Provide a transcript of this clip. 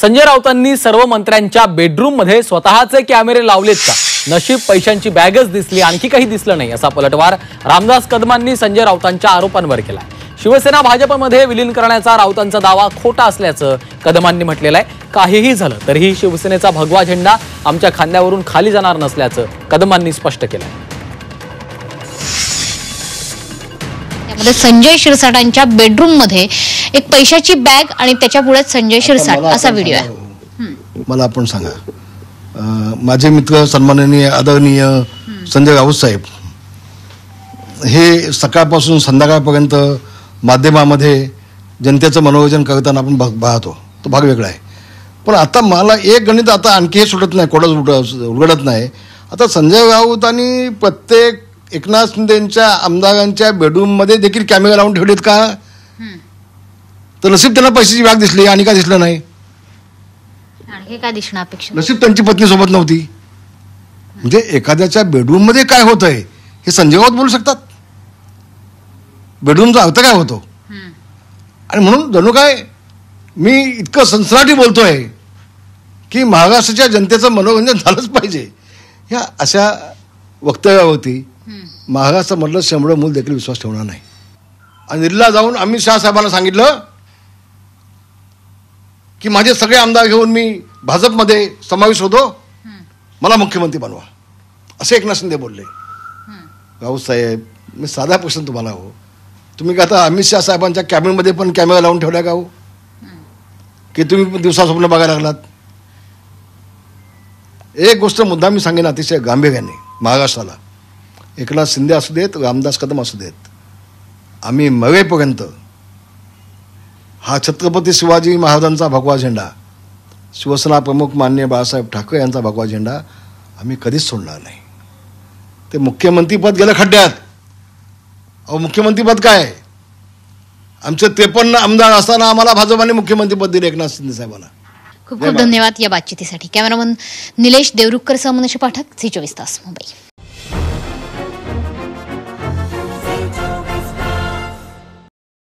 संजय राऊतांनी सर्व मंत्र्यांच्या बेडरूम मध्ये स्वतःचे कॅमेरे लावलेत का? नशीब पैशांची बॅगच दिसली, आणखी काही दिसलं नाही असा पलटवार रामदास कदमांनी संजय राऊतांच्या आरोपांवर केला। शिवसेना भाजपमध्ये विलीन करण्याचा राऊतांचा दावा खोटा असल्याचं कदमांनी म्हटलेलं आहे। काहीही झालं तरीही शिवसेनेचा भगवा झेंडा आमच्या खांद्यावरून खाली जाणार नसल्याचं कदमांनी स्पष्ट केलं। त्यामध्ये संजय शिरसाटांच्या बेडरूम मध्ये एक पैशाची बॅग आणि त्याच्या पुढे संजय शिरसाट असा व्हिडिओ आहे। मला आपण सांगा, माझे मित्र सन्माननीय आदरणीय संजय राऊत साहेब हे सकाळपासून संध्याकाळपर्यंत माध्यमामध्ये जनतेचं मनोरंजन करताना आपण पाहतो, तो भाग वेगळा आहे। पण आता मला एक गणित आता आणखी हे सुटत नाही, कोडच उलगडत नाही। आता संजय राऊत आणि प्रत्येक एकनाथ शिंदेच्या आमदारांच्या बेडरूममध्ये देखील कॅमेरा लावून ठेवलेत का? तर नशीब त्यांना पैशाची बॅग दिसली आणि का दिसलं नाही? हे काय दिसणं अपेक्षित? नशीब त्यांची पत्नी सोबत नव्हती। म्हणजे एखाद्याच्या बेडरूम मध्ये काय होतंय हे संजय राऊत बोलू शकतात? बेडरूमचा अर्थ काय होतो? आणि म्हणून जणू काय मी इतकं सनसनाटी बोलतोय की महाराष्ट्राच्या जनतेचं मनोरंजन झालंच पाहिजे, या अशा वक्तव्यावरती महाराष्ट्रामधलं 100 मूल देखील विश्वास ठेवणार नाही। आणि दिल्लीला जाऊन अमित शाह साहेबांना सांगितलं की माझे सगळे आमदार घेऊन मी भाजपमध्ये समावेश होतो, मला मुख्यमंत्री बनवा, असे एकनाथ शिंदे बोलले। राऊत साहेब, मी साधा प्रश्न तुम्हाला हो, तुम्ही का आता अमित शाह साहेबांच्या कॅबिनेटमध्ये पण कॅमेरा लावून ठेवला का हो? की तुम्ही दिवसा स्वप्न बघायला लागलात? एक गोष्ट मुद्दा मी सांगेन अतिशय गांभीर्याने, महाराष्ट्राला, एकनाथ शिंदे असू देत, रामदास कदम असू देत, आम्ही मरेपर्यंत हा छत्रपती शिवाजी महाराजांचा भगवा झेंडा, शिवसेना प्रमुख माननीय बाळासाहेब ठाकरे यांचा भगवा झेंडा आम्ही कधीच सोडणार नाही। ते मुख्यमंत्रीपद गेलं खड्ड्यात। अहो, मुख्यमंत्रीपद काय? आमचे 53 आमदार असताना आम्हाला भाजपाने मुख्यमंत्रीपद दिले एकनाथ शिंदे साहेबांना। खूप खूप धन्यवाद या बातचीतीसाठी। कॅमेरामन निलेश देवरुखकर सह मनीष पाठक, झी 24 तास, मुंबई।